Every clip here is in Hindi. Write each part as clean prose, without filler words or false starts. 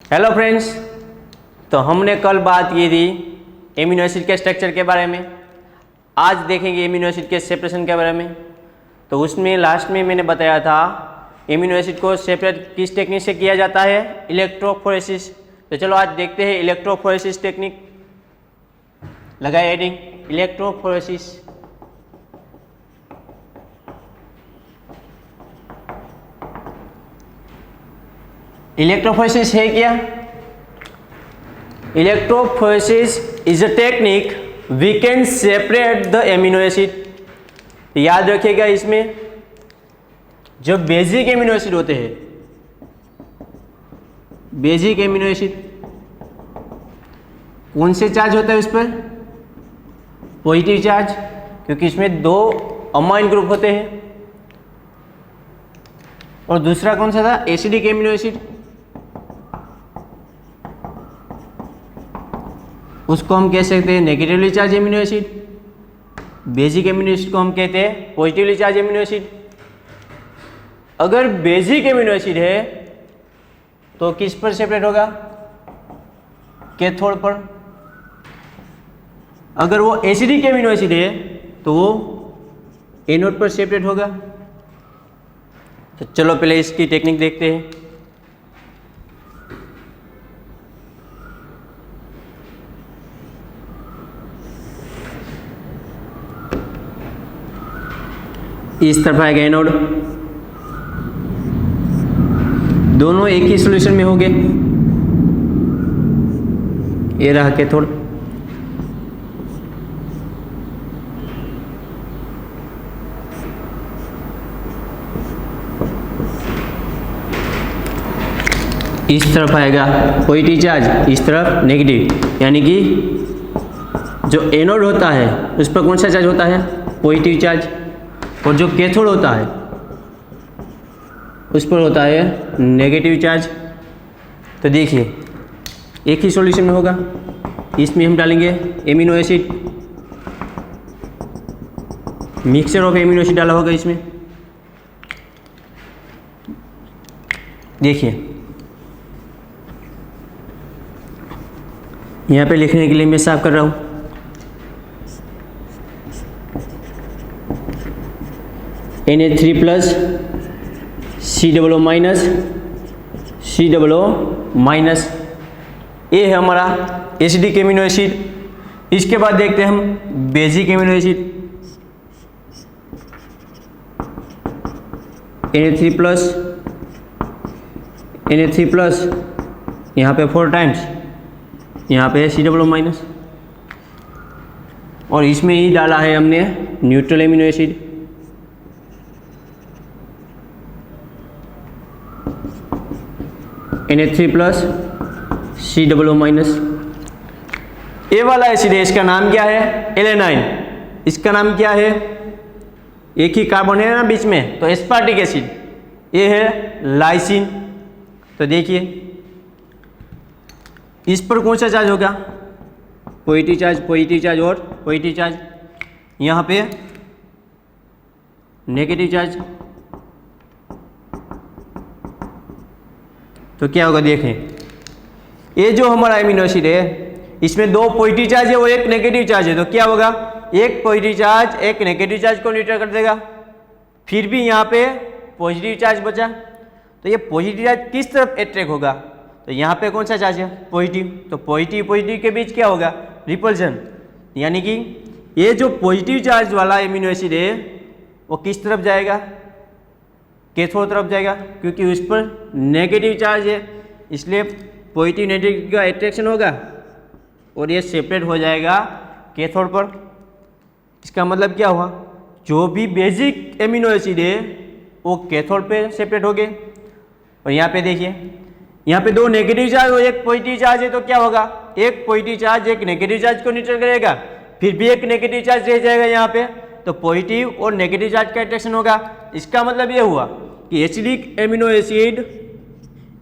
हेलो फ्रेंड्स, तो हमने कल बात की थी एमिनो एसिड के स्ट्रक्चर के बारे में। आज देखेंगे एमिनो एसिड के सेपरेशन के बारे में। तो उसमें लास्ट में मैंने बताया था एमिनो एसिड को सेपरेट किस टेक्निक से किया जाता है, इलेक्ट्रोफोरेसिस। तो चलो आज देखते हैं इलेक्ट्रोफोरेसिस टेक्निक। लगाए हेडिंग इलेक्ट्रोफोरेसिस। इलेक्ट्रोफोरेसिस है क्या? Electrophoresis is a technique we can separate the amino acid. याद रखिएगा, इसमें जो बेसिक एमिनो एसिड होते हैं, बेसिक एमिनो एसिड कौन से चार्ज होता है उस पर? पॉजिटिव चार्ज, क्योंकि इसमें दो अमाइन ग्रुप होते हैं। और दूसरा कौन सा था? एसिडिक एमिनो एसिड, उसको हम कह सकते हैं negatively charge amino acid. Basic amino acid को हम कहते हैं पॉजिटिवली चार्ज एमिनो एसिड। अगर बेसिक एमिनो एसिड है तो किस पर सेपरेट होगा? कैथोड पर। अगर वो एसिडिक एमिनो एसिड है तो वो एनोड पर सेपरेट होगा। तो चलो पहले इसकी टेक्निक देखते हैं। इस तरफ आएगा एनोड, दोनों एक ही सॉल्यूशन में होंगे। ये रहा कैथोड। इस तरफ आएगा पॉजिटिव चार्ज, इस तरफ नेगेटिव, यानी कि जो एनोड होता है उस पर कौन सा चार्ज होता है? Positive charge. और जो कैथोड होता है उस पर होता है नेगेटिव चार्ज। तो देखिए एक ही सॉल्यूशन में होगा। इसमें हम डालेंगे amino acid, mixture of amino acid डाला होगा इसमें। देखिए यहाँ पे लिखने के लिए मैं साफ कर रहा हूँ। Na3 plus COO minus COO minus, ये है हमारा एसिडिक एमिनो एसिड। इसके बाद देखते हैं हम basic amino acid. Na3 plus यहाँ पे 4 टाइम्स, यहाँ पे COO माइनस। और इसमें ही डाला है हमने neutral amino acid. Na3 plus COO minus. ये वाला एसिड है, इसका नाम क्या है? एलेनाइन। इसका नाम क्या है? एक ही कार्बन है ना बीच में, तो एस्पार्टिक एसिड। ये है लाइसिन। तो देखिए इस पर कौन सा चार्ज होगा? पॉजिटिव चार्ज, पॉजिटिव चार्ज और पॉजिटिव चार्ज। यहाँ पे नेगेटिव चार्ज। तो क्या होगा? देखें, ये जो हमारा एमिनो एसिड है इसमें दो पॉजिटिव चार्ज है और एक नेगेटिव चार्ज है। तो क्या होगा? एक पॉजिटिव चार्ज एक नेगेटिव चार्ज को न्यूट्रल कर देगा। फिर भी यहाँ पे पॉजिटिव चार्ज बचा। तो ये पॉजिटिव चार्ज किस तरफ अट्रैक्ट होगा? तो यहाँ पे कौन सा चार्ज है? पॉजिटिव। तो पॉजिटिव पॉजिटिव के बीच क्या होगा? रिपल्शन। यानी कि ये जो पॉजिटिव चार्ज वाला एमिनो एसिड है वो किस तरफ जाएगा? कैथोड तरफ जाएगा, क्योंकि उस पर नेगेटिव चार्ज है, इसलिए पॉजिटिव नेगेटिव का अट्रैक्शन होगा और ये सेपरेट हो जाएगा कैथोड पर। इसका मतलब क्या हुआ? जो भी बेसिक एमिनो एसिड है वो कैथोड पे सेपरेट हो गए। और यहाँ पे देखिए, यहाँ पे दो नेगेटिव चार्ज और एक पॉजिटिव चार्ज है। तो क्या होगा? एक पॉजिटिव चार्ज एक नेगेटिव चार्ज को न्यूट्रल करेगा, फिर भी एक नेगेटिव चार्ज रह जाएगा यहाँ पे। तो पॉजिटिव और नेगेटिव चार्ज का अट्रैक्शन होगा। इसका मतलब ये हुआ कि एसिडिक एमिनो एसिड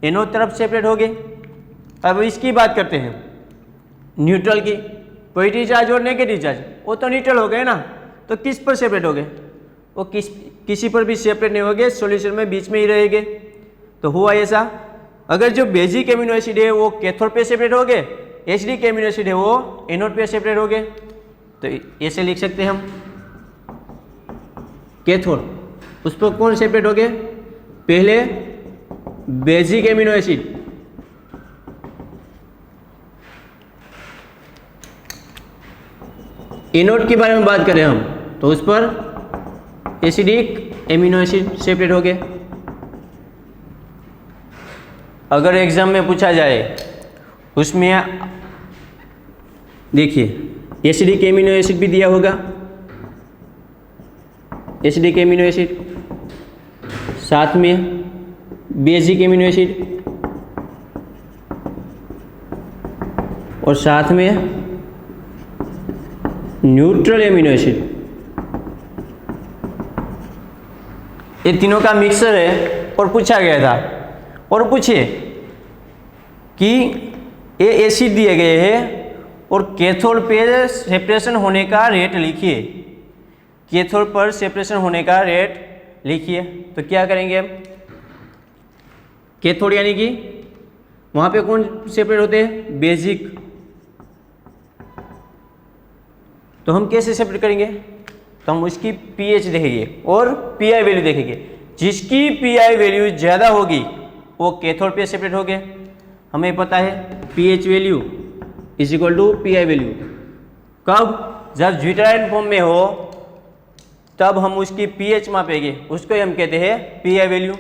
एनोड तरफ सेपरेट हो गए। अब इसकी बात करते हैं न्यूट्रल की। पॉजिटिव चार्ज और नेगेटिव चार्ज वो तो न्यूट्रल हो गए ना, तो किस पर सेपरेट हो गए? वो किसी पर भी सेपरेट नहीं हो गए, सॉल्यूशन में बीच में ही रहेंगे। तो हुआ ऐसा अगर जो बेसिक एमिनो एसिड है वो कैथोड पे सेपरेट हो गए, एसिडिक एमिनो एसिड है वो एनोड पे सेपरेट हो गए, तो ऐसे लिख सकते हैं हम कैथोड। उस पर कौन सेपरेट हो गए? पहले बेसिक एमिनो एसिड, एनोड के बारे में बात करें हम तो उस पर एसिडिक एमिनो एसिड सेपरेट हो गए। अगर एग्जाम में पूछा जाए उसमें देखिए एसिडिक एमिनो एसिड भी दिया होगा, एसिडिक एमिनो एसिड, साथ में बेसिक एमिनो एसिड और साथ में न्यूट्रल एमिनो एसिड। ये तीनों का मिक्सर है और पूछा गया था। और पूछिए कि ये एसिड दिए गए हैं और कैथोड पे सेपरेशन होने का रेट लिखिए, कैथोड पर सेपरेशन होने का रेट लिखिए। तो क्या करेंगे हम? कैथोड यानी कि वहाँ पे कौन सेपरेट होते हैं? बेसिक। तो हम कैसे सेपरेट करेंगे? तो हम उसकी पीएच देखेंगे और पीआई वैल्यू देखेंगे। जिसकी पीआई वैल्यू ज़्यादा होगी वो कैथोड पे सेपरेट हो गए। हमें पता है pH value is equal to pI value. कब? जब ज्यूटाइल फॉर्म में हो तब हम उसकी पीएच मापेंगे, उसको हम कहते हैं pi value.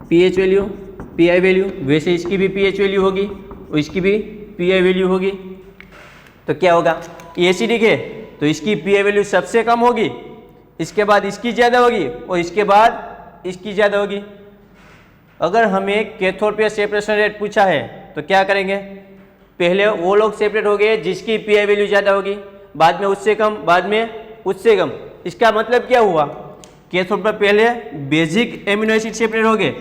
PH value, pi value, वैसे इसकी भी पीएच वैल्यू होगी और इसकी भी पीआई वैल्यू होगी। तो क्या होगा? एसिडिक है तो इसकी पीआई वैल्यू सबसे कम होगी, इसके बाद इसकी ज़्यादा होगी और इसके बाद इसकी ज़्यादा होगी। अगर हमें कैथोड पे सेपरेशन रेट पूछा है तो क्या करेंगे? पहले वो लोग सेपरेट हो गए जिसकी पीआई वैल्यू ज़्यादा होगी, बाद में उससे कम, बाद में उससे कम। इसका मतलब क्या हुआ? कैथोड पर पहले बेसिक एमिनो एसिड सेपरेट हो गए,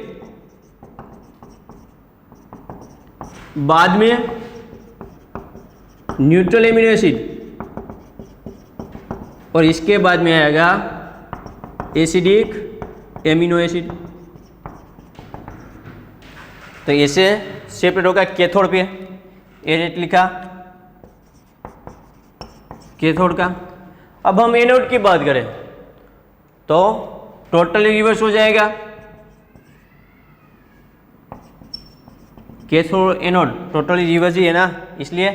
बाद में न्यूट्रल एमिनो एसिड और इसके बाद में आएगा एसिडिक एमिनो एसिड। तो ऐसे सेपरेट होगा कैथोड पे। ये रेट लिखा कैथोड का। अब हम एनोड की बात करें तो टोटली रिवर्स हो जाएगा। कैथोड एनोड टोटली रिवर्स ही है ना, इसलिए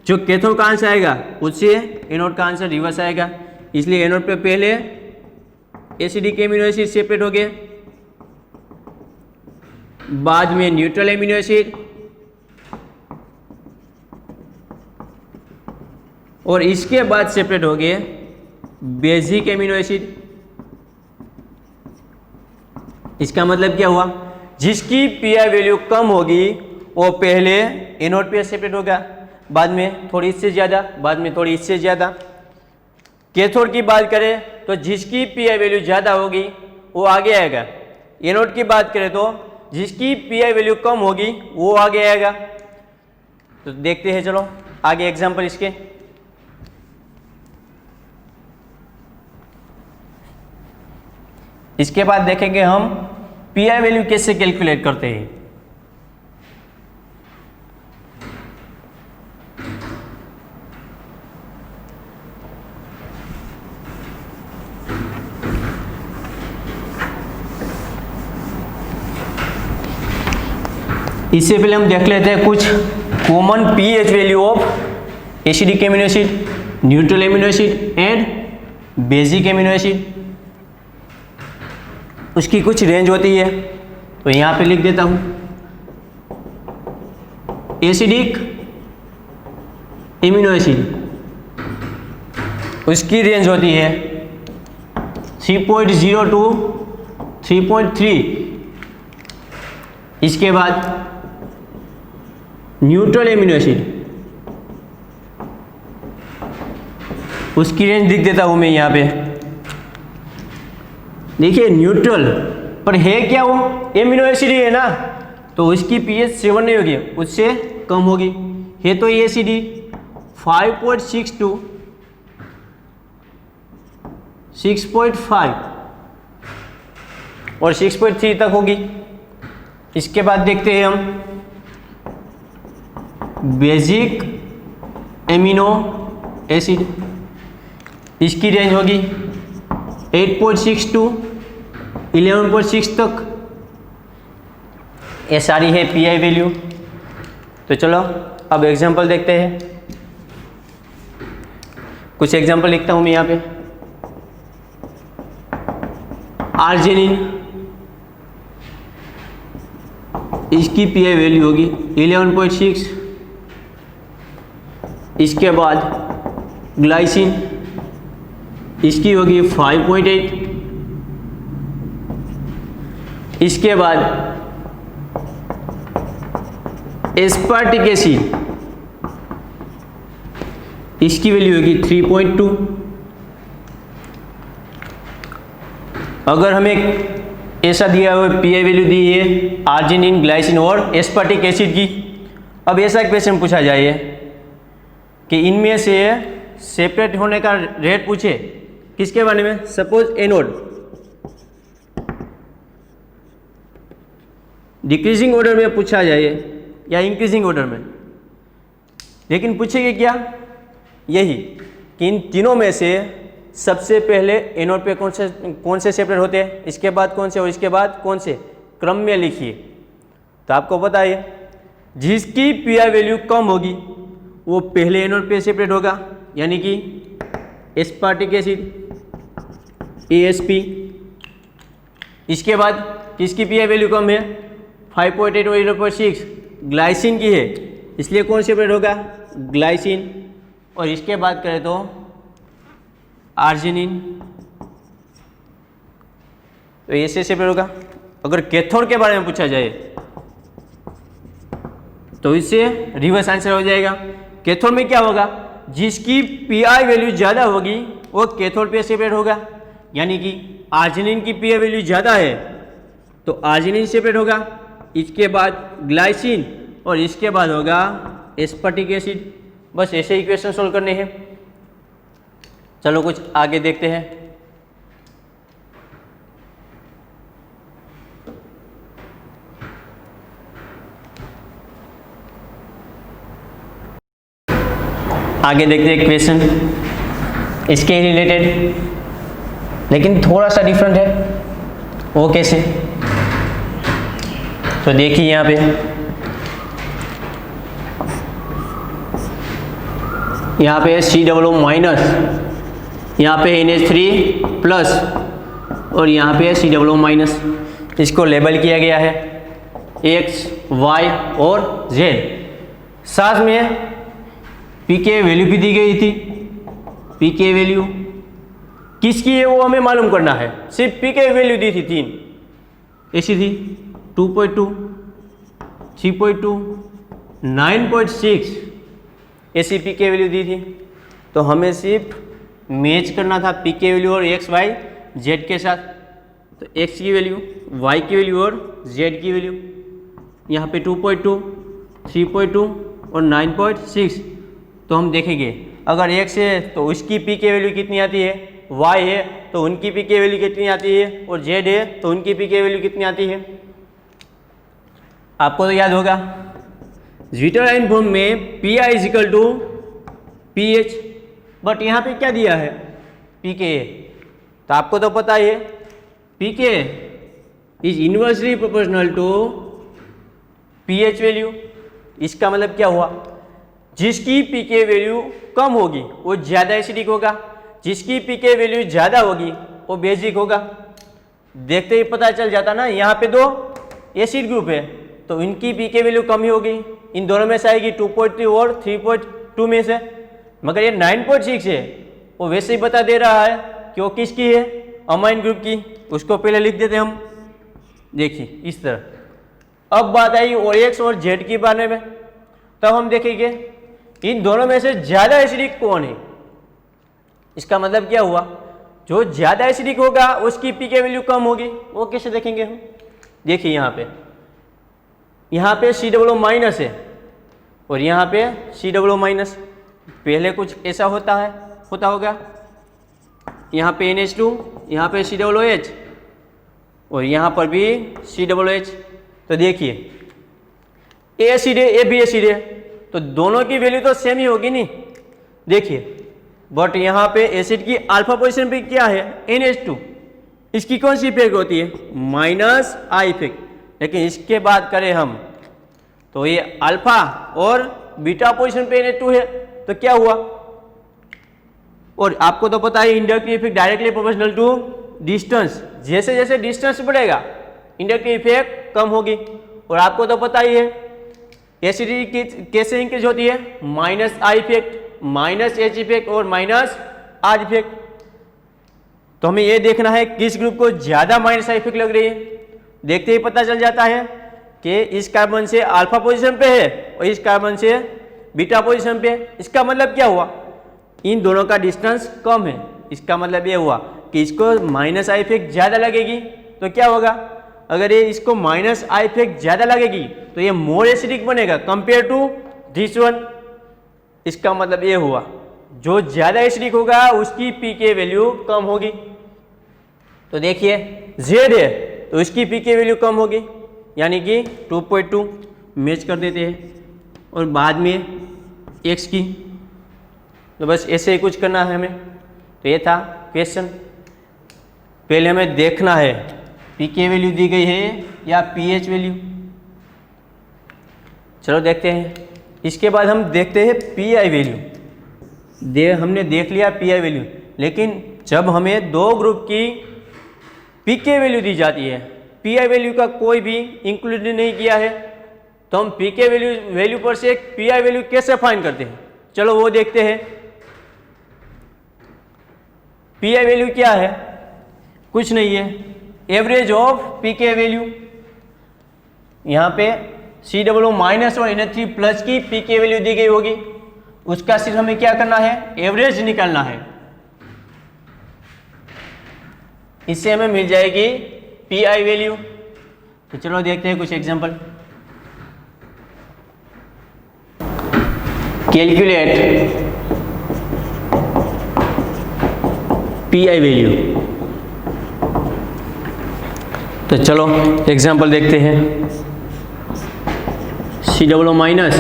जो कैथोड का आंसर आएगा उससे एनोड का आंसर रिवर्स आएगा। इसलिए एनोड पे पहले एसिडिक एमिनो एसिड सेपरेट हो गए, बाद में न्यूट्रल एमिनो एसिड और इसके बाद सेपरेट हो गए बेसिक एमिनो एसिड। इसका मतलब क्या हुआ? जिसकी पीआई वैल्यू कम होगी वो पहले एनोड पे सेपरेट होगा, बाद में थोड़ी इससे ज़्यादा, बाद में थोड़ी इससे ज़्यादा। कैथोड की बात करें तो जिसकी पीआई वैल्यू ज़्यादा होगी वो आगे आएगा। एनोड की बात करें तो जिसकी पीआई वैल्यू कम होगी वो आगे आएगा। तो देखते हैं, चलो आगे एग्जांपल इसके। इसके बाद देखेंगे हम पीआई वैल्यू कैसे कैलकुलेट करते हैं। इससे पहले हम देख लेते हैं कुछ common pH value of acidic amino acid, neutral amino acid and basic amino acid. उसकी कुछ रेंज होती है, तो यहाँ पे लिख देता हूँ। एसिडिक एमिनो एसिड उसकी रेंज होती है 3.0 टू 3.3। इसके बाद न्यूट्रल एमिनो एसिड उसकी रेंज लिख देता हूँ मैं यहाँ पे। देखिए न्यूट्रल पर है क्या, वो एमिनो एसिड ही है ना, तो उसकी पीएच 7 नहीं होगी, उससे कम होगी। है तो एसिड ही 5.6 टू 6.5 और 6.3 तक होगी। इसके बाद देखते हैं हम बेसिक एमिनो एसिड, इसकी रेंज होगी 8.6 टू 11.6 तक। ये सारी है पीआई वैल्यू। तो चलो अब एग्जांपल देखते हैं। कुछ एग्जांपल लिखता हूँ मैं यहाँ पे। आर्जिनिन, इसकी पीआई वैल्यू होगी 11.6। इसके बाद ग्लाइसिन, इसकी होगी 5.8। इसके बाद एस्पार्टिक एसिड, इसकी वैल्यू होगी 3.2। अगर हमें ऐसा दिया हुआ पीआई वैल्यू दी है आर्जिनिन, ग्लाइसिन और एस्पार्टिक एसिड की, अब ऐसा क्वेश्चन पूछा जाए कि इनमें से सेपरेट होने का रेट पूछे, किसके बारे में? सपोज एनोड डिक्रीजिंग ऑर्डर में पूछा जाए या इंक्रीजिंग ऑर्डर में, लेकिन पूछेंगे क्या? यही कि इन तीनों में से सबसे पहले एनोड पे कौन से सेपरेट होते हैं, इसके बाद कौन से और इसके बाद कौन से, क्रम में लिखिए। तो आपको पता है जिसकी पीआई वैल्यू कम होगी वो पहले एनोड पे सेपरेट होगा, यानी कि एस्पार्टिक एसिड ASP। इसके बाद किसकी पीआई वैल्यू कम है? 5.8 और 0.6 ग्लाइसिन की है, इसलिए कौन सेपरेट होगा? ग्लाइसिन। और इसके बाद करें तो आर्जिनिन, तो ऐसे सेपरेट होगा। अगर कैथोड के बारे में पूछा जाए तो इससे रिवर्स आंसर हो जाएगा। कैथोड में क्या होगा? जिसकी पीआई वैल्यू ज़्यादा होगी वो कैथोड पे सेपरेट होगा, यानी कि आर्जिनिन की पीआई वैल्यू ज़्यादा है तो आर्जिनिन सेपरेट होगा, इसके बाद ग्लाइसिन और इसके बाद होगा एस्पार्टिक एसिड। बस ऐसे ही इक्वेशन सोल्व करने हैं। चलो कुछ आगे देखते हैं। आगे देखते हैं क्वेश्चन इसके रिलेटेड, लेकिन थोड़ा सा डिफरेंट है। वो कैसे? तो देखिए यहाँ पे COO माइनस, यहाँ पे NH3 प्लस और यहाँ पे COO माइनस। इसको लेबल किया गया है X, Y और Z। साथ में पीके वैल्यू भी दी गई थी। पीके वैल्यू किसकी है वो हमें मालूम करना है। सिर्फ पीके वैल्यू दी थी 3 ऐसी थी, 2.2, 3.2, 9.6 ऐसी पीके वैल्यू दी थी। तो हमें सिर्फ मैच करना था पीके वैल्यू और एक्स वाई जेड के साथ। तो एक्स की वैल्यू, वाई की वैल्यू और जेड की वैल्यू यहाँ पे 2.2, 3.2 और 9.6। तो हम देखेंगे अगर एक्स है तो उसकी पीके वैल्यू कितनी आती है, वाई है तो उनकी पीके वैल्यू कितनी आती है और जेड है तो उनकी पीके वैल्यू कितनी आती है। आपको तो याद होगा ज्विटर फॉर्म में P I is equal to P H, but यहाँ पे क्या दिया है पीके। तो आपको तो पता है pK is inversely proportional to pH value. इसका मतलब क्या हुआ, जिसकी पीके वैल्यू कम होगी वो ज़्यादा एसिडिक होगा, जिसकी पीके वैल्यू ज़्यादा होगी वो बेसिक होगा। देखते ही पता चल जाता ना, यहाँ पे 2 एसिड ग्रुप है तो इनकी पीके वैल्यू कम ही होगी। इन दोनों में से आएगी 2.3 और 3.2 में से। मगर ये 9.6 है वो वैसे ही बता दे रहा है कि वो किसकी है, अमाइन ग्रुप की। उसको पहले लिख देते हम, देखिए इस तरह। अब बात आई और एक्स और जेड के बारे में, तब हम देखेंगे इन दोनों में से ज़्यादा एसिडिक कौन है। इसका मतलब क्या हुआ, जो ज़्यादा एसिडिक होगा उसकी पीके वैल्यू कम होगी। वो कैसे देखेंगे हम, देखिए यहाँ पे COO माइनस है और यहाँ पे COO माइनस। पहले कुछ ऐसा होता होगा, यहाँ पे NH2, यहाँ पे COOH और यहाँ पर भी COOH। तो देखिए ए एसिड है, ए भी एसिड है, तो दोनों की वैल्यू तो सेम ही होगी नहीं। देखिए बट यहाँ पे एसिड की अल्फा पोजीशन पे क्या है NH2, इसकी कौन सी इफेक्ट होती है माइनस आई इफेक्ट। लेकिन इसके बात करें हम तो ये अल्फा और बीटा पोजीशन पे NH2 है, तो क्या हुआ। और आपको तो पता है inductive effect directly proportional to distance, जैसे जैसे डिस्टेंस बढ़ेगा इंडक्टिव इफेक्ट कम होगी। और आपको तो पता ही है एसिडिटी कैसे इंक्रीज होती है minus I effect, minus H effect और माइनस आर इफेक्ट। तो हमें ये देखना है किस ग्रुप को ज्यादा माइनस आई इफेक्ट लग रही है। देखते ही पता चल जाता है कि इस कार्बन से अल्फा पोजीशन पे है और इस कार्बन से बीटा पोजीशन पे है। इसका मतलब क्या हुआ, इन दोनों का डिस्टेंस कम है। इसका मतलब ये हुआ कि इसको माइनस आई इफेक्ट ज्यादा लगेगी। तो क्या होगा, अगर ये इसको माइनस आई इफेक्ट ज्यादा लगेगी तो ये मोर एसिडिक बनेगा कंपेयर टू दिस वन। इसका मतलब ये हुआ जो ज्यादा एसिडिक होगा उसकी पीके वैल्यू कम होगी। तो देखिए जेड है तो इसकी पीके वैल्यू कम होगी, यानी कि 2.2 मैच कर देते हैं। और बाद में एक्स की, तो बस ऐसे ही कुछ करना है हमें। तो ये था क्वेश्चन। पहले हमें देखना है पीके वैल्यू दी गई है या पीएच वैल्यू। चलो देखते हैं। इसके बाद हम देखते हैं पीआई वैल्यू। हमने देख लिया पीआई वैल्यू, लेकिन जब हमें दो ग्रुप की पीके वैल्यू दी जाती है, पीआई वैल्यू का कोई भी इंक्लूड नहीं किया है, तो हम पीके वैल्यू पर से पीआई वैल्यू कैसे फाइंड करते हैं, चलो वो देखते हैं। पीआई वैल्यू क्या है, कुछ नहीं है, एवरेज ऑफ पीके वैल्यू। यहाँ पे COO माइनस और NH3 प्लस की पीके वैल्यू दी गई होगी, उसका सिर्फ हमें क्या करना है, एवरेज निकालना है। इससे हमें मिल जाएगी पीआई वैल्यू। तो चलो देखते हैं कुछ एग्जांपल। Calculate pi value. तो चलो एग्जांपल देखते हैं। COO माइनस,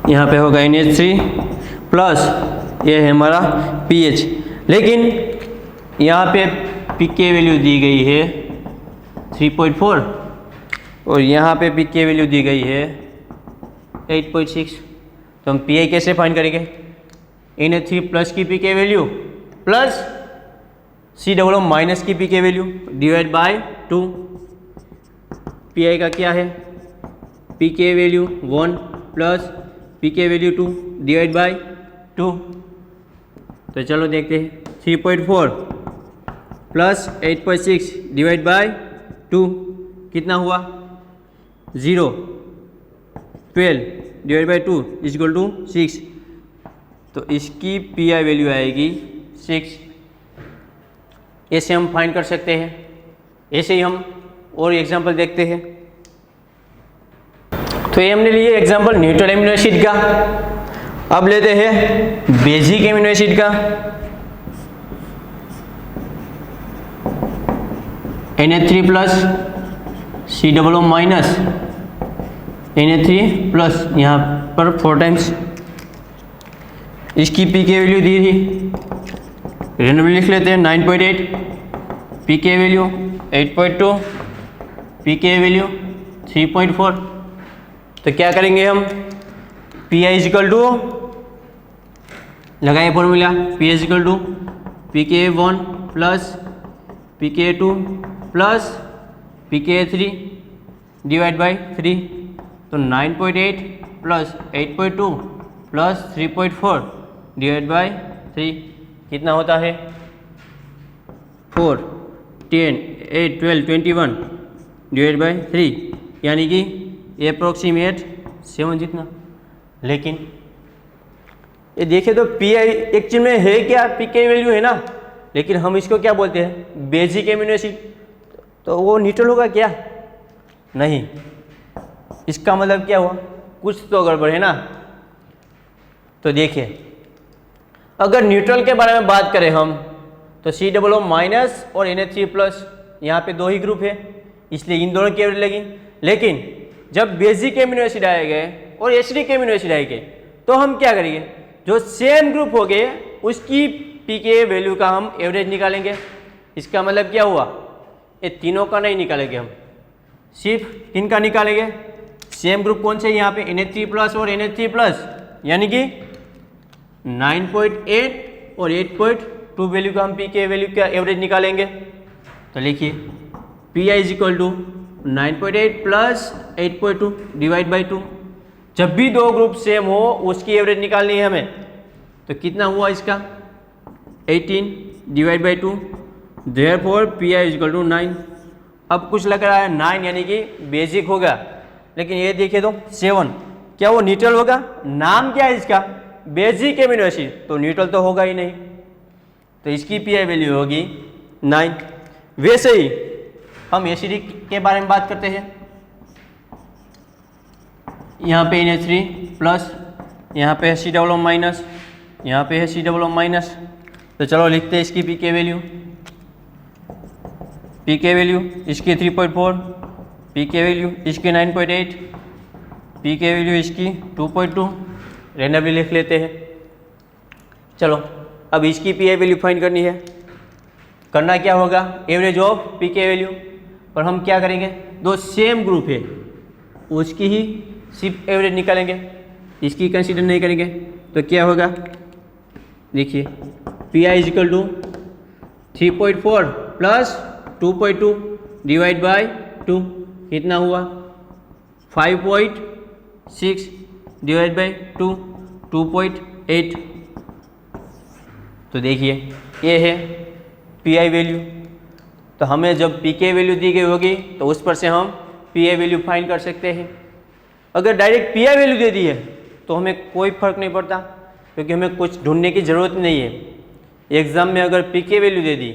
यहाँ पे होगा NH3 प्लस, ये है हमारा पीएच। लेकिन यहाँ पे पीके वैल्यू दी गई है 3.4 और यहाँ पे पीके वैल्यू दी गई है 8.6। तो हम पीआई कैसे फाइंड करेंगे, NH3 प्लस की pK value plus COO minus की pK value divide by 2। PI का क्या है, pK value 1 plus pK value 2 divide by 2। तो चलो देखते हैं। 3.4 प्लस 8.6 डिवाइड बाय 2 कितना हुआ, 0। 12 divide by 2 is equal to 6। तो इसकी पीआई वैल्यू आएगी 6। ऐसे हम फाइंड कर सकते हैं। ऐसे ही हम और एग्जांपल देखते हैं। तो ये हमने लिए एग्जांपल न्यूट्रल एमिनो एसिड का। अब लेते हैं बेसिक एमिनो एसिड का। NH3 plus COO minus NH3 plus, यहाँ पर 4 टाइम्स। इसकी पीके वैल्यू दी थी, रेंडमली लिख लेते हैं 9.8, पीके वैल्यू 8.2, पीके वैल्यू 3.4। तो क्या करेंगे हम, पी आई इजिकल टू, लगाए formula, P is equal to PK1 plus PK2 plus PK3 divide by 3। तो 9.8 प्लस 8.2 प्लस 3.4 डिवाइड बाई 3 कितना होता है, 4, 10, 8, 12, 21 डिवाइड बाई 3, यानी कि अप्रोक्सीमेट 7 जितना। लेकिन ये देखिए तो पी आई एक्चुअल में है क्या, पीके वैल्यू है ना, लेकिन हम इसको क्या बोलते हैं, बेसिक एमिनो एसिड। तो वो न्यूट्रल होगा क्या, नहीं। इसका मतलब क्या हुआ, कुछ तो गड़बड़ है ना। तो देखिए अगर न्यूट्रल के बारे में बात करें हम, तो COO माइनस और NH3 प्लस, यहाँ पे दो ही ग्रुप है इसलिए इन दोनों की एवरेज लगी। लेकिन जब बेसिक एमिनो एसिड आएंगे और एसिडिक एमिनो एसिड आएंगे तो हम क्या करेंगे, जो सेम ग्रुप हो गए उसकी पीके वैल्यू का हम एवरेज निकालेंगे। इसका मतलब क्या हुआ, ये तीनों का नहीं निकालेंगे हम, सिर्फ किन का निकालेंगे, सेम ग्रुप कौन से यहाँ पे NH3+ और NH3+, यानी कि 9.8 और 8.2 वैल्यू का हम पीके वैल्यू का एवरेज निकालेंगे। तो लिखिए Pi is equal to 9.8 plus 8.2 divide by 2। जब भी दो ग्रुप सेम हो उसकी एवरेज निकालनी है हमें, तो कितना हुआ इसका 18 divide by 2, therefore Pi is equal to 9। अब कुछ लग रहा है 9 यानी कि बेसिक होगा, लेकिन ये देखिए तो 7, क्या वो न्यूट्रल होगा, नाम क्या है इसका बेसिक एमिनो एसिड, तो न्यूट्रल तो होगा ही नहीं, तो इसकी Pi वैल्यू होगी 9। वैसे ही हम एसिडिक के बारे में बात करते हैं। यहाँ पे NH3+, यहाँ पे है C++, यहाँ पे है C++। तो चलो लिखते हैं इसकी पीके वैल्यू। पीके वैल्यू इसकी 3.4, पीके वैल्यू इसकी 9.8, पीके वैल्यू इसकी 2.2, रेंडमली लिख लेते हैं। चलो अब इसकी पीआई वैल्यू फाइंड करनी है। करना क्या होगा, एवरेज ऑफ पीके वैल्यू, और हम क्या करेंगे, दो सेम ग्रुप है उसकी ही सिर्फ एवरेज निकालेंगे, इसकी कंसीडर नहीं करेंगे। तो क्या होगा, देखिए Pi is equal to 3.4 plus 2.2 divide by 2, कितना हुआ 5.6 डिवाइड बाई 2, 2.8। तो देखिए ये है Pi वैल्यू। तो हमें जब पीके वैल्यू दी गई होगी तो उस पर से हम Pi वैल्यू फाइंड कर सकते हैं। अगर डायरेक्ट Pi वैल्यू दे दी है तो हमें कोई फर्क नहीं पड़ता, क्योंकि हमें कुछ ढूंढने की ज़रूरत नहीं है। एग्ज़ाम में अगर पीके वैल्यू दे दी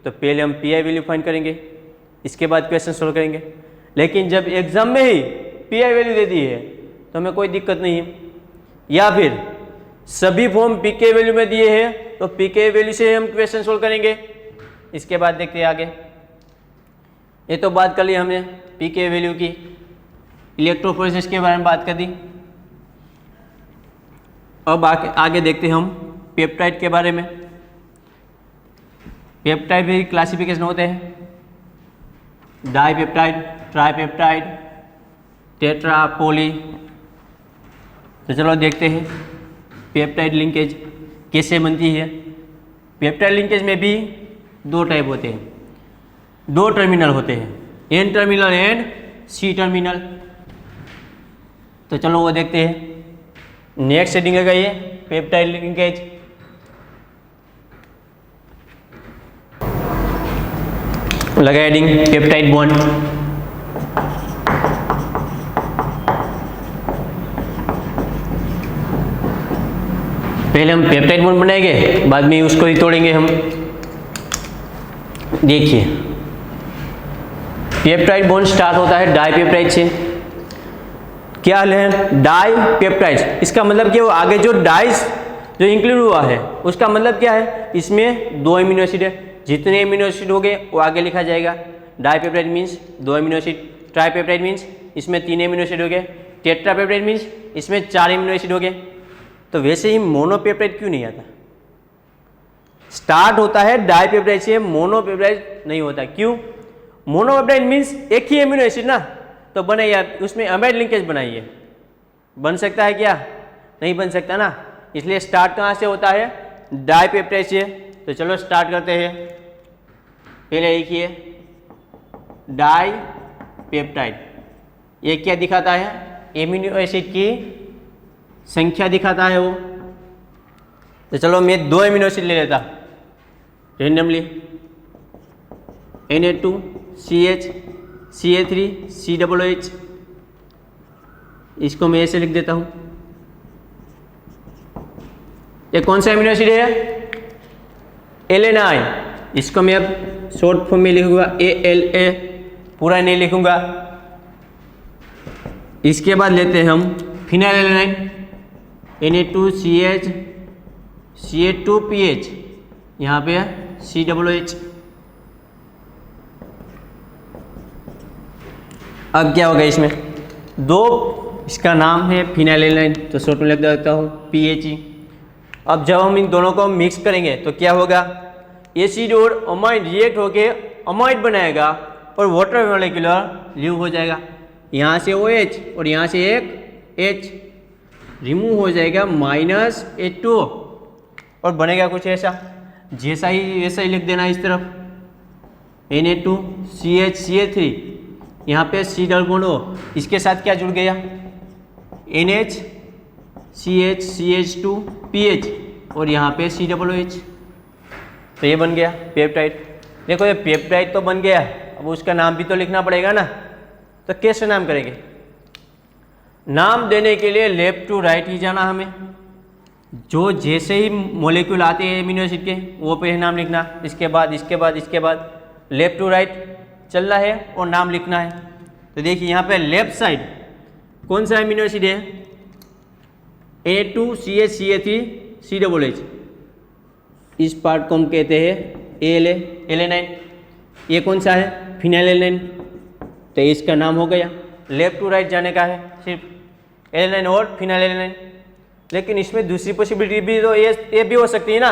तो पहले हम Pi वैल्यू फाइंड करेंगे, इसके बाद क्वेश्चन सोल्व करेंगे। लेकिन जब एग्ज़ाम में ही Pi वैल्यू दे दी है तो हमें कोई दिक्कत नहीं है। या फिर सभी फॉर्म पीके वैल्यू में दिए हैं तो पीके वैल्यू से हम क्वेश्चन सोल्व करेंगे। इसके बाद देखते हैं आगे। ये तो बात कर ली हमने पीके वैल्यू की, इलेक्ट्रोफोरेसिस के बारे में बात कर दी। अब आगे देखते हैं हम पेप्टाइड के बारे में। पेप्टाइड भी क्लासिफिकेशन होते हैं, डाइपेप्टाइड, ट्राइपेप्टाइड, टेट्रा, पॉली। तो चलो देखते हैं पेप्टाइड लिंकेज कैसे बनती है। पेप्टाइड लिंकेज में भी दो टाइप होते हैं, दो टर्मिनल होते हैं, N terminal and C terminal. तो चलो वो देखते हैं। नेक्स्ट हेडिंग है ये पेप्टाइड लिंकेज। लगा हेडिंग पेप्टाइड बॉन्ड। पहले हम पेप्टाइड बॉन्ड बनाएंगे, बाद में उसको ही तोड़ेंगे हम। देखिए पेप्टाइड बॉन्ड स्टार्ट होता है डाइपेप्टाइड से। क्या है डाइपेप्टाइड, इसका मतलब कि वो आगे जो डाइस जो इंक्लूड हुआ है उसका मतलब क्या है, इसमें दो एमिनो एसिड है, जितने एमिनो एसिड हो गए वो आगे लिखा जाएगा। डाइपेप्टाइड मीन्स दो एमिनो एसिड, ट्राइपेप्टाइड मीन्स इसमें तीन एमिनो एसिड हो गए, टेट्रापेप्टाइड मीन्स इसमें चार एमिनो एसिड हो गए। तो वैसे ही मोनोपेप्टाइड क्यों नहीं आता, स्टार्ट होता है डाइपेप्टाइड से, मोनोपेप्टाइड नहीं होता। क्यों, मोनोपेप्टाइड मीन्स एक ही एमिनो एसिड ना, तो बनाइए उसमें अमाइड लिंकेज बनाइए, बन सकता है क्या, नहीं बन सकता ना। इसलिए स्टार्ट कहाँ से होता है, डाइपेप्टाइड से। तो चलो स्टार्ट करते हैं। पहले लिखिए डाइपेप्टाइड, ये क्या दिखाता है, एमिनो एसिड की संख्या दिखाता है वो। तो चलो मैं दो एमिनो एसिड ले लेता रेंडमली, Na2CH, Ca3 COOH। इसको मैं ऐसे लिख देता हूँ। ये कौन सा एमिनो एसिड है, एलेनाइन। इसको मैं अब शॉर्ट फॉर्म में लिखूंगा ALA, पूरा नहीं लिखूंगा। इसके बाद लेते हैं हम फिनाइल एलेनाइन, Na2CH Ca2PH, यहाँ पे COOH। अब क्या होगा इसमें, दो, इसका नाम है फिनाइलएलानाइन, तो शॉर्ट में लिख देता हूँ PHE। अब जब हम इन दोनों को मिक्स करेंगे तो क्या होगा, एसिड और अमाइड रिएक्ट होके अमाइड बनाएगा और वाटर मॉलिक्यूलर रिमूव हो जाएगा। यहाँ से OH और यहाँ से एक H रिमूव हो जाएगा -H2O और बनेगा कुछ ऐसा, जैसा ही वैसा ही लिख देना इस तरफ, Na2CH CH3, यहाँ पे C डबल बॉन्ड O, इसके साथ क्या जुड़ गया NH CH2 PH और यहाँ पे C डबल OH, तो ये बन गया पेप्टाइड। देखो ये पेप्टाइड तो बन गया, अब उसका नाम भी तो लिखना पड़ेगा ना, तो कैसे नाम करेंगे, नाम देने के लिए लेफ्ट टू राइट ही जाना हमें, जो जैसे ही मॉलिक्यूल आते हैं एमिनो एसिड के वो पे नाम लिखना, इसके बाद इसके बाद इसके बाद लेफ्ट टू राइट चलना है और नाम लिखना है। तो देखिए यहाँ पे लेफ्ट साइड कौन सा एमिनो एसिड है, Na2CH CH3 COOH, इस पार्ट को हम कहते हैं ALA एलेनाइन। ये कौन सा है, फिनाइलएलानाइन, तो इसका नाम हो गया, लेफ्ट टू राइट जाने का है सिर्फ एलेनाइन और फिनाइलएलानाइन। लेकिन इसमें दूसरी पॉसिबिलिटी भी तो ये भी हो सकती है ना,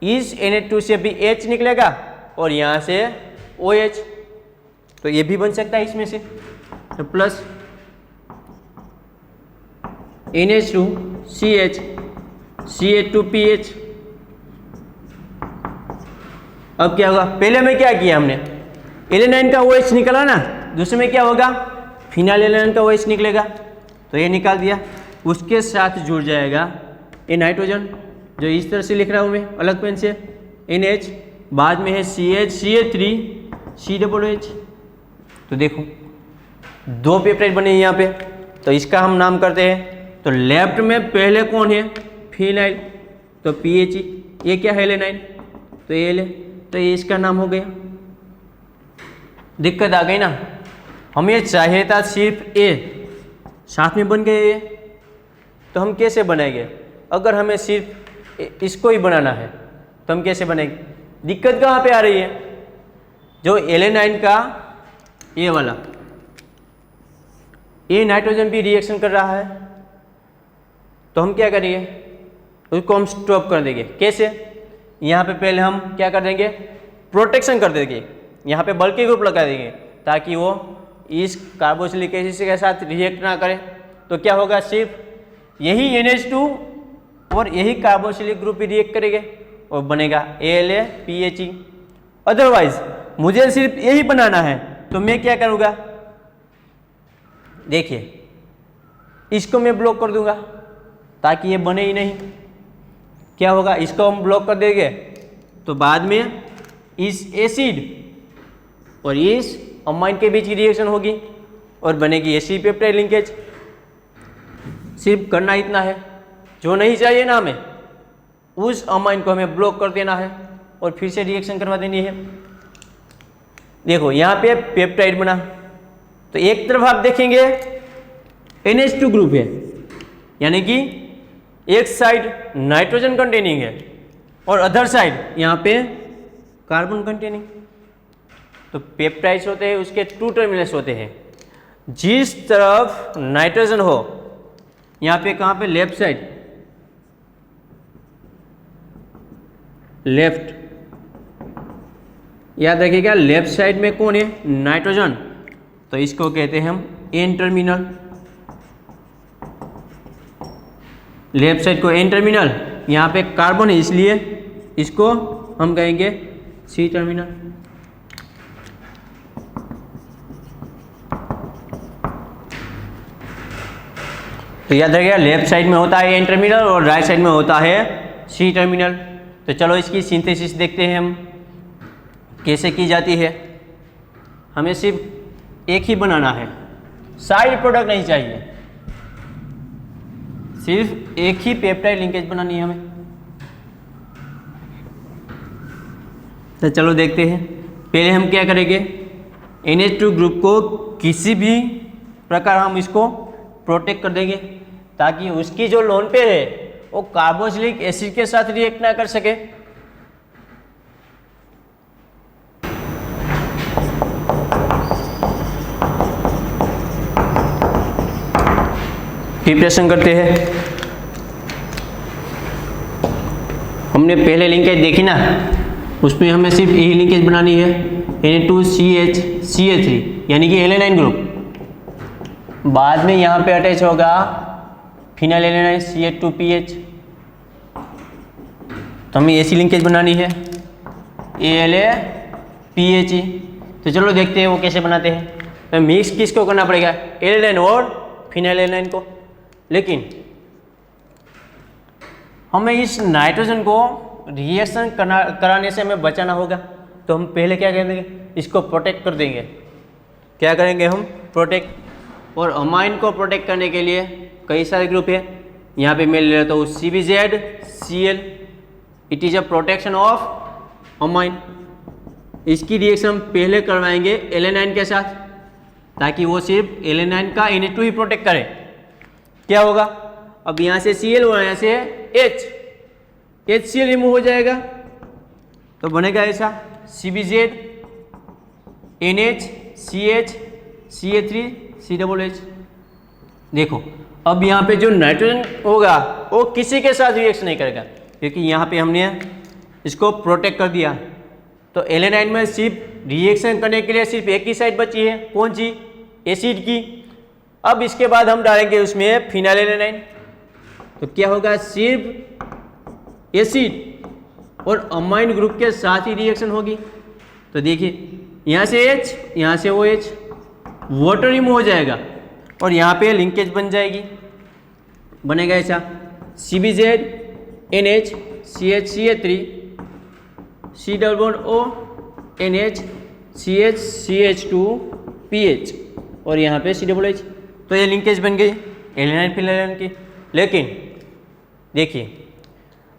इस Na2 से भी H निकलेगा और यहाँ से OH, तो ये भी बन सकता है इसमें से, तो प्लस NH2CH CH2PH। अब क्या होगा, पहले में क्या किया हमने, एलेनाइन का OH निकला ना, दूसरे में क्या होगा, फिनाइलएलानाइन का OH निकलेगा, तो ये निकाल दिया, उसके साथ जुड़ जाएगा ये नाइट्रोजन, जो इस तरह से लिख रहा हूँ मैं अलग पेन से, NH, बाद में है CH CH3 COOH। तो देखो दो पेप्टाइड बने यहाँ पे, तो इसका हम नाम करते हैं, तो लेफ्ट में पहले कौन है, फिनाइल, तो PHE, ये क्या है एलेनाइन, तो ALA, तो ये इसका नाम हो गया। दिक्कत आ गई ना, हमें चाहिए था सिर्फ A, साथ में बन गए ये, तो हम कैसे बनाएंगे, अगर हमें सिर्फ इसको ही बनाना है तो हम कैसे बनाएंगे, दिक्कत कहाँ पे आ रही है, जो एलेनाइन का ये वाला, ये नाइट्रोजन भी रिएक्शन कर रहा है, तो हम क्या करेंगे, उसको हम स्टॉप कर देंगे। कैसे, यहाँ पे पहले हम क्या कर देंगे, प्रोटेक्शन कर देंगे, यहाँ पे बल्कि ग्रुप लगा देंगे ताकि वो इस कार्बोक्सिलिक एसिड के साथ रिएक्ट ना करे। तो क्या होगा, सिर्फ यही NH2 और यही कार्बोक्सिलिक ग्रुप ही रिएक्ट करेंगे और बनेगा ALA PHE। अदरवाइज मुझे सिर्फ यही बनाना है, तो मैं क्या करूँगा, देखिए इसको मैं ब्लॉक कर दूंगा ताकि ये बने ही नहीं। क्या होगा, इसको हम ब्लॉक कर देंगे तो बाद में इस एसिड और इस अमाइन के बीच की रिएक्शन होगी और बनेगी एसिड पेप्टाइड लिंकेज। सिर्फ करना इतना है, जो नहीं चाहिए ना हमें, उस अमाइन को हमें ब्लॉक कर देना है और फिर से रिएक्शन करवा देनी है। देखो यहाँ पे पेप्टाइड बना, तो एक तरफ आप देखेंगे NH2 ग्रुप है, यानी कि एक साइड नाइट्रोजन कंटेनिंग है और अदर साइड यहाँ पे कार्बन कंटेनिंग। तो पेप्टाइड्स होते हैं, उसके 2 टर्मिनल्स होते हैं, जिस तरफ नाइट्रोजन हो, यहाँ पे कहाँ पे, लेफ्ट साइड, लेफ्ट, याद रखिएगा लेफ्ट साइड में कौन है, नाइट्रोजन, तो इसको कहते हैं हम N टर्मिनल, लेफ्ट साइड को N टर्मिनल, यहाँ पे कार्बन है इसलिए इसको हम कहेंगे C टर्मिनल। तो याद रखिएगा लेफ्ट साइड में होता है N टर्मिनल और राइट साइड में होता है C टर्मिनल। तो चलो इसकी सिंथेसिस देखते हैं हम कैसे की जाती है। हमें सिर्फ एक ही बनाना है, साइड प्रोडक्ट नहीं चाहिए, सिर्फ एक ही पेप्टाइड लिंकेज बनानी है हमें। तो चलो देखते हैं। पहले हम क्या करेंगे, NH2 ग्रुप को किसी भी प्रकार हम इसको प्रोटेक्ट कर देंगे ताकि उसकी जो लोन पेयर है वो कार्बोक्सिलिक एसिड के साथ रिएक्ट ना कर सके। प्रिपरेशन करते हैं। हमने पहले लिंकेज देखी ना, उसमें हमें सिर्फ यही लिंकेज बनानी है, Na2CH यानी कि एलेनाइन ग्रुप। बाद में यहाँ पे अटैच होगा फिनाइल एलेनाइन CH2PH, तो हमें ऐसी लिंकेज बनानी है ALA-PHE। तो चलो देखते हैं वो कैसे बनाते हैं। तो मिक्स किसको करना पड़ेगा, एलेनाइन और फिनाइल एलेनाइन को। लेकिन हमें इस नाइट्रोजन को रिएक्शन कराने से हमें बचाना होगा, तो हम पहले क्या करेंगे, इसको प्रोटेक्ट कर देंगे। क्या करेंगे हम, प्रोटेक्ट। और अमाइन को प्रोटेक्ट करने के लिए कई सारे ग्रुप है। यहाँ पे मैं ले लेता हूँ CbZCl, it is a protection of amine. इसकी रिएक्शन पहले करवाएंगे एलेनाइन के साथ, ताकि वो सिर्फ एलेनाइन का Na2 ही प्रोटेक्ट करे। क्या होगा, अब यहाँ से Cl और यहाँ से HCl रिमूव हो जाएगा, तो बनेगा ऐसा CbZ NH CH CH3CHH। देखो अब यहाँ पे जो नाइट्रोजन होगा वो किसी के साथ रिएक्शन नहीं करेगा, क्योंकि यहाँ पे हमने इसको प्रोटेक्ट कर दिया। तो एलेनाइन में सिर्फ रिएक्शन करने के लिए सिर्फ एक ही साइड बची है, कौन सी, एसिड की। अब इसके बाद हम डालेंगे उसमें फिनाइल एलेनाइन, तो क्या होगा, सिर्फ एसिड और अमाइन ग्रुप के साथ ही रिएक्शन होगी। तो देखिए यहाँ से H, यहाँ से OH, वाटर रिमूव हो जाएगा और यहाँ पे लिंकेज बन जाएगी। बनेगा ऐसा CbZ NH CH3 C double bond O NH CH CH2 PH और यहाँ पे COOH। तो ये लिंकेज बन गई एलेनाइन फिनाइल की। लेकिन देखिए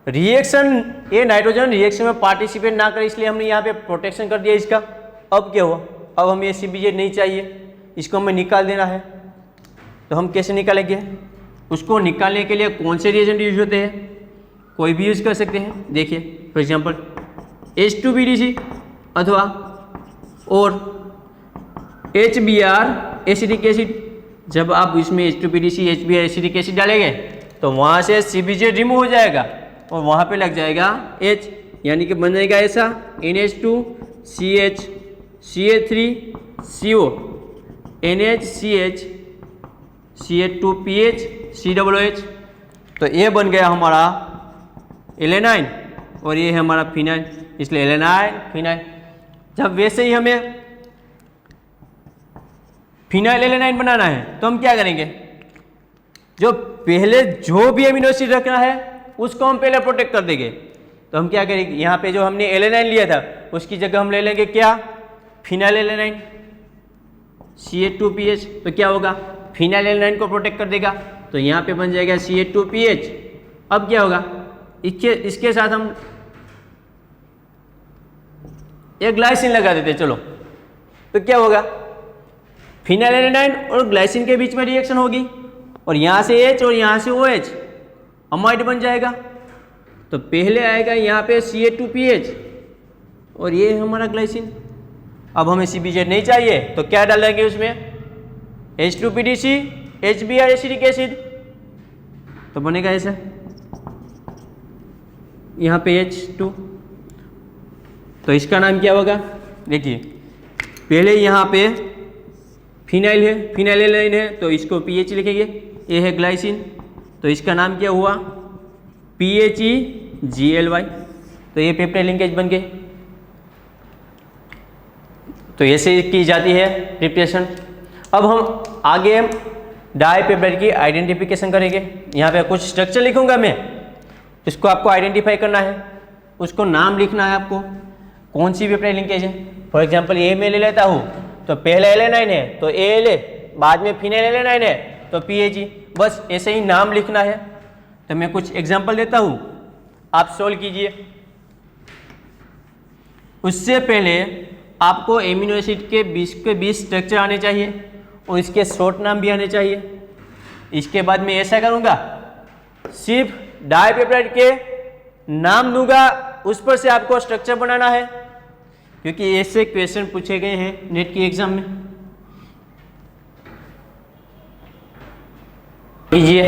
रिएक्शन, ये नाइट्रोजन रिएक्शन में पार्टिसिपेट ना करे, इसलिए हमने यहाँ पे प्रोटेक्शन कर दिया इसका। अब क्या हुआ, अब हमें ये CbZ नहीं चाहिए, इसको हमें निकाल देना है। तो हम कैसे निकालेंगे, उसको निकालने के लिए कौन से रिएजेंट यूज होते हैं, कोई भी यूज कर सकते हैं। देखिए फॉर एग्जांपल H2BDC अथवा और HBr एसिटिक एसिड। जब आप इसमें H2BDC HBr एसिटिक एसिड डालेंगे तो वहाँ से CbZ रिमूव हो जाएगा और वहाँ पे लग जाएगा H, यानी कि बन जाएगा ऐसा NH2 CH CH3CO NHCH CH2PH COOH। तो ये बन गया हमारा एलेनाइन और ये है हमारा फिनाइल, इसलिए एलेनाइन फिनाइल। जब वैसे ही हमें फिनाइल एलेनाइन बनाना है तो हम क्या करेंगे, जो पहले जो भी अमीनो एसिड रखना है उसको हम पहले प्रोटेक्ट कर देंगे। तो हम क्या करेंगे, यहाँ पे जो हमने एलेनाइन लिया था उसकी जगह हम ले लेंगे क्या, फिनाइल एलेनाइन CH2PH। तो क्या होगा, फिनाइल एलेनाइन को प्रोटेक्ट कर देगा, तो यहाँ पे बन जाएगा CH2PH। अब क्या होगा, इसके साथ हम एक ग्लाइसिन लगा देते, चलो। तो क्या होगा, फिनाइल एलेनाइन और ग्लाइसिन के बीच में रिएक्शन होगी और यहाँ से H और यहाँ से OH, अमाइड बन जाएगा। तो पहले आएगा यहाँ पे CH2PH और ये है हमारा ग्लाइसिन। अब हमें CbZ नहीं चाहिए तो क्या डालेंगे उसमें, H2PDC HBr एसिटिक एसिड। तो बनेगा ऐसा, यहाँ पे H2, तो इसका नाम क्या होगा, देखिए पहले यहाँ पे फिनाइल है, फिनाइल एलेनाइन है, तो इसको PH लिखेंगे। ये है ग्लाइसिन, तो इसका नाम क्या हुआ, PHEGLY। तो ये पेप्टाइड लिंकेज बन गए। तो ऐसे की जाती है प्रिपरेशन। अब हम आगे डाइपेप्टाइड की आइडेंटिफिकेशन करेंगे। यहाँ पे कुछ स्ट्रक्चर लिखूंगा मैं, इसको आपको आइडेंटिफाई करना है, उसको नाम लिखना है आपको, कौन सी पेप्टाइड लिंकेज है। फॉर एग्जांपल ये मैं ले लेता हूँ, तो पहले एलेनाइन है तो ALA, बाद में फिनाइल एलेनाइन है तो PHE, बस ऐसे ही नाम लिखना है। तो मैं कुछ एग्जांपल देता हूँ, आप सोल्व कीजिए। उससे पहले आपको एमिनो एसिड के 20 स्ट्रक्चर आने चाहिए और इसके शॉर्ट नाम भी आने चाहिए। इसके बाद मैं ऐसा करूँगा, सिर्फ डाइपेप्टाइड के नाम दूंगा, उस पर से आपको स्ट्रक्चर बनाना है, क्योंकि ऐसे क्वेश्चन पूछे गए हैं नेट की एग्जाम में। कीजिए।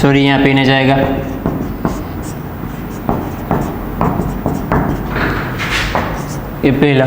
सॉरी, यहाँ पे नहीं जाएगा। ये पहला,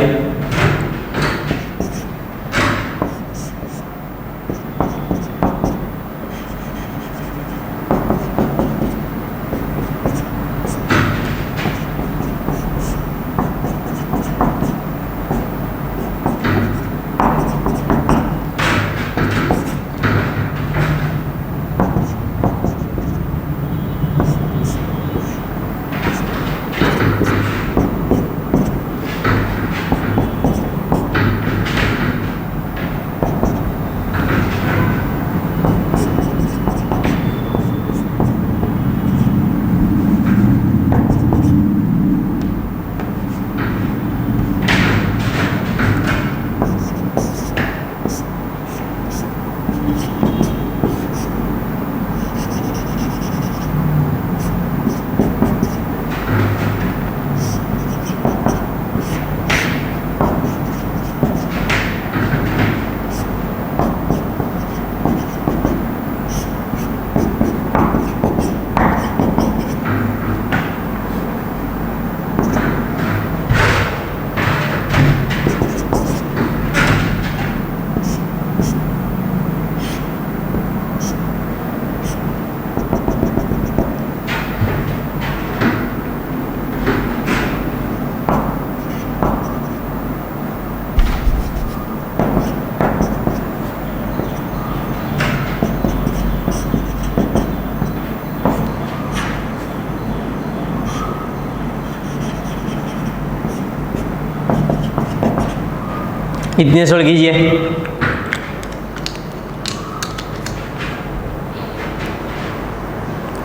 इतने सोल्व कीजिए।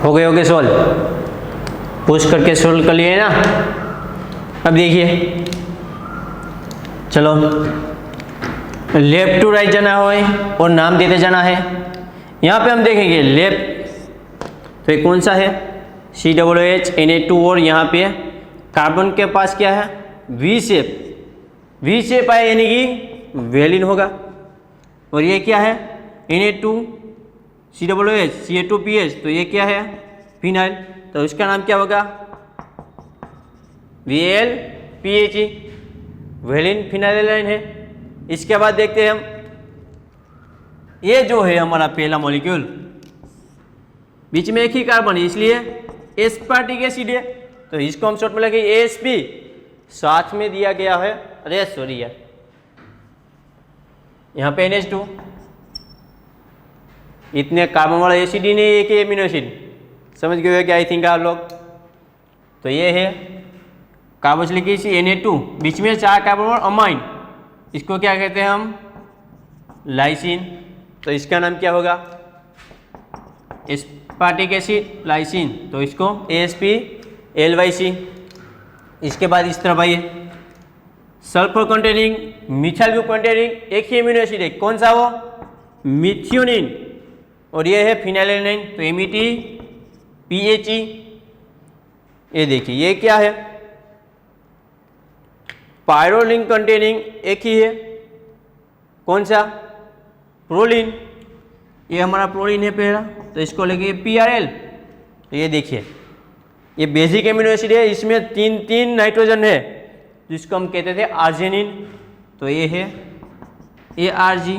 हो गए सोल्व, पुश करके सोल्व कर लिए ना। अब देखिए, चलो लेफ्ट टू राइट जाना है और नाम देते जाना है। यहाँ पे हम देखेंगे लेफ्ट, तो ये कौन सा है, COOH Na2, और यहाँ पे कार्बन के पास क्या है, वी शेप है, यानी कि वेलिन होगा। और ये क्या है, Na2 COOH Ca2PH, तो ये क्या है, फिनाइल, तो इसका नाम क्या होगा, VlPHE, वेलिन फिनाइल है। इसके बाद देखते हैं हम, ये जो है हमारा पहला मॉलिक्यूल, बीच में एक ही कार्बन है, इसलिए एस्पार्टिक एसिड है, तो इसको हम शॉर्ट में लगे ASP, साथ में दिया गया है, अरे सॉरी यार, यहाँ पे NH2, इतने कार्बन वाला एसिड ही नहीं, एक ही एमिनो एसिड, समझ गए क्या, आई थिंक आप लोग। तो ये है कार्बोक्सिलिक एसिड Na2, बीच में 4 कार्बन और अमाइन, इसको क्या कहते हैं हम, लाइसिन, तो इसका नाम क्या होगा, एस्पार्टिक एसिड लाइसिन, तो इसको ASP LYC। इसके बाद इस तरफ आइए, sulphur containing methyl group containing एक ही एमिनो एसिड है, कौन सा वो, मिथियोनिन, और ये है फिनाइलएलानाइन, तो MET-PHE। ये देखिए ये क्या है, पायरोलिन कंटेनिंग एक ही है, कौन सा, प्रोलिन, ये हमारा प्रोलिन है पहला, तो इसको लेके PRL। तो ये देखिए ये बेसिक एमिनो एसिड है, इसमें तीन नाइट्रोजन है, जिसको हम कहते थे आर्जिनिन, तो ये है ARG,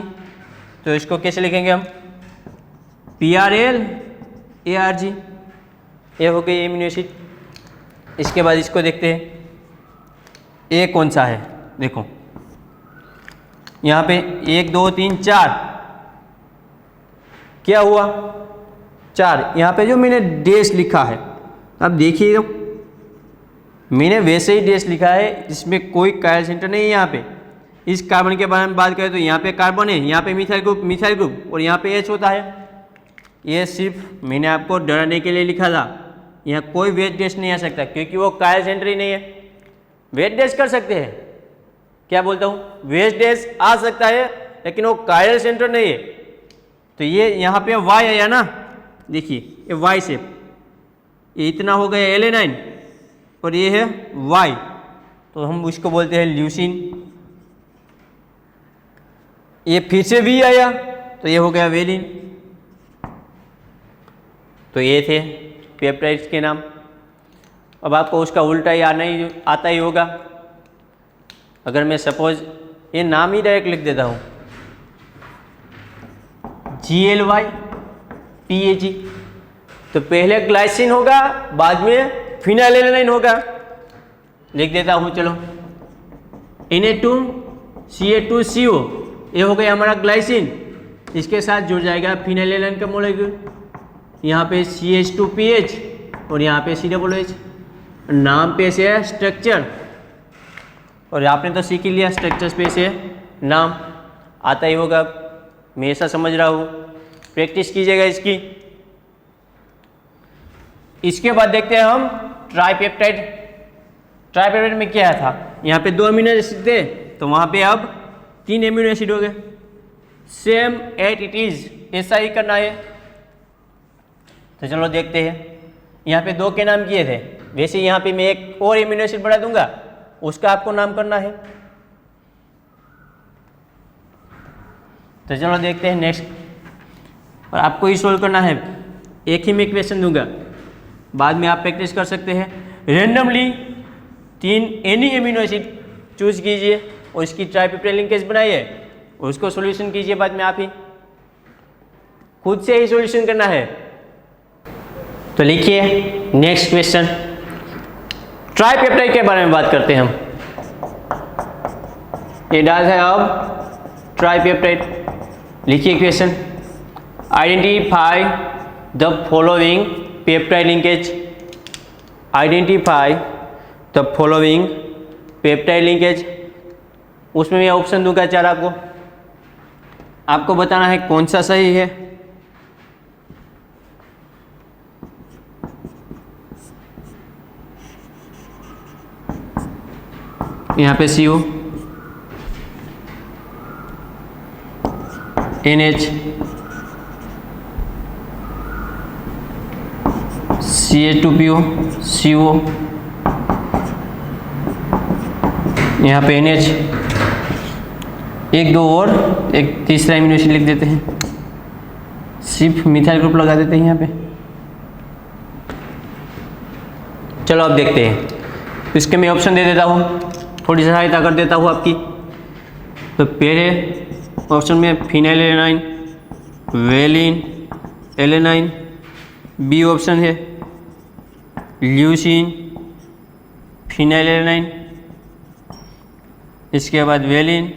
तो इसको कैसे लिखेंगे हम, PRL ARG, ये हो गई एमिनो एसिड। इसके बाद इसको देखते हैं, ये कौन सा है, देखो यहाँ पे 1 2 3 4, क्या हुआ 4, यहाँ पे जो मैंने डैश लिखा है, अब देखिए मैंने वैसे ही डैश लिखा है, इसमें कोई कायल सेंटर नहीं है। यहाँ पे इस कार्बन के बारे में बात करें तो यहाँ पे कार्बन है, यहाँ पे मिथाइल ग्रुप और यहाँ पे H होता है। ये सिर्फ मैंने आपको डराने के लिए लिखा था, यहाँ कोई वेट डैश नहीं आ सकता, क्योंकि वो कायल सेंटर ही नहीं है। वेट डैश कर सकते हैं, क्या बोलता हूँ, वेट डैश आ सकता है, लेकिन वो कायल सेंटर नहीं है। तो ये यहाँ पे वाई आया ना, देखिए ये वाई शेप, ये इतना हो गया एलेनाइन और ये है वाई, तो हम उसको बोलते हैं ल्यूसीन। ये फिर से वी आया तो ये हो गया वेलिन। तो ये थे पेप्टाइड्स के नाम। अब आपको उसका उल्टा ही आता ही होगा। अगर मैं सपोज ये नाम ही डायरेक्ट लिख देता हूँ GLYPAG, तो पहले ग्लाइसिन होगा, बाद में फिनाइलेनाइन होगा। लिख देता हूँ, चलो Na2CA2CO, ये हो गया हमारा ग्लाइसिन। इसके साथ जुड़ जाएगा फिनाइलेनाइन का मोलेक्यूल, यहाँ पे CH2PH और यहाँ पे COOH। नाम पे से है स्ट्रक्चर, और आपने तो सीख ही लिया स्ट्रक्चर पे से नाम आता ही होगा, मैं ऐसा समझ रहा हूँ। प्रैक्टिस कीजिएगा इसकी। इसके बाद देखते हैं हम ट्राइपेप्टाइड। ट्राइपेप्टाइड में क्या था, यहाँ पे 2 अमीनो एसिड थे, तो वहाँ पे अब 3 अमीनो एसिड हो गए। सेम एट इट इज, ऐसा ही करना है। तो चलो देखते हैं। यहाँ पे 2 के नाम किए थे, वैसे यहाँ पे मैं एक और अमीनो एसिड बढ़ा दूंगा, उसका आपको नाम करना है। तो चलो देखते हैं नेक्स्ट, और आपको ही सोल्व करना है। एक ही मैं क्वेश्चन दूंगा, बाद में आप प्रैक्टिस कर सकते हैं। Randomly 3 any amino acid choose कीजिए और इसकी ट्राइपेप्टाइड लिंकेज बनाइए और उसको सॉल्यूशन कीजिए। बाद में आप ही खुद से ही सॉल्यूशन करना है। तो लिखिए नेक्स्ट क्वेश्चन। ट्राइपेप्टाइड के बारे में बात करते हैं हम। ये डाल है अब ट्राइपेप्टाइड। लिखिए question, identify the following peptide linkage. Identify the following peptide linkage. उसमें मैं ऑप्शन दूंगा 4 आपको बताना है कौन सा सही है। यहाँ पे CO, NH, CH2PO, CO, यहाँ पे NH, 1 2 और एक तीसरा एमिनो एसिड लिख देते हैं, सिर्फ मिथाइल ग्रुप लगा देते हैं यहाँ पे। चलो अब देखते हैं। इसके मैं ऑप्शन दे देता हूँ, थोड़ी सी सहायता कर देता हूँ आपकी। तो पहले ऑप्शन में फिनाइलेनाइन, वेलिन, एलेनाइन। बी ऑप्शन है ल्यूसीन, फिनाइलेनाइन, इसके बाद वेलिन।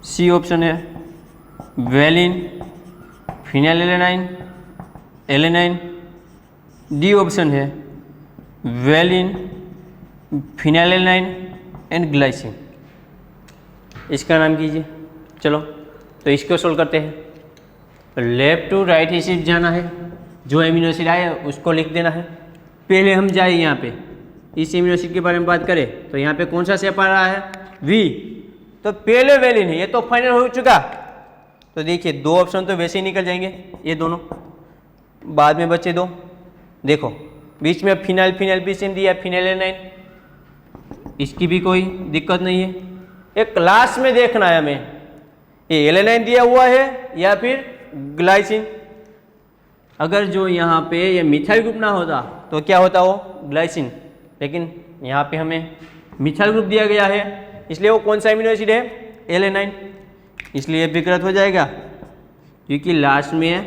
सी ऑप्शन है वेलिन, फिनाइलेनाइन, एलेनाइन। डी ऑप्शन है वेलिन, फिनाइलेनाइन एंड ग्लाइसिन। इसका नाम कीजिए। चलो तो इसको सोल्व करते हैं। लेफ्ट टू राइट ही सिर्फ जाना है, जो एमिनो एसिड आए उसको लिख देना है। पहले हम जाए यहाँ पे इस एमिनो एसिड के बारे में बात करें तो यहाँ पे कौन सा शेप आ रहा है, वी। तो पहले वेलिन है, ये तो फाइनल हो चुका। तो देखिए 2 ऑप्शन तो वैसे ही निकल जाएंगे, ये दोनों। बाद में बचे 2। देखो बीच में फिनाइल फिनाइल दिया, फिनाइलेनाइन, इसकी भी कोई दिक्कत नहीं है। एक क्लास में देखना है हमें, ये एलेनाइन दिया हुआ है या फिर ग्लाइसिन। अगर जो यहाँ पे ये मिथाइल ग्रुप ना होता तो क्या होता वो ग्लाइसिन, लेकिन यहाँ पे हमें मिथाइल ग्रुप दिया गया है, इसलिए वो कौन सा एमिनो एसिड है, एलेनाइन। इसलिए विकृत हो जाएगा क्योंकि लास्ट में है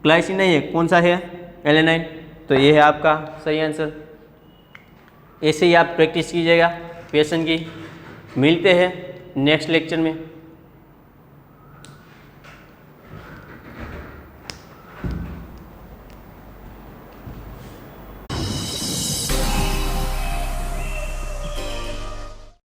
ग्लाइसिन नहीं है, कौन सा है, एलेनाइन। तो ये है आपका सही आंसर। ऐसे ही आप प्रैक्टिस कीजिएगा क्वेश्चन की। मिलते हैं नेक्स्ट लेक्चर में।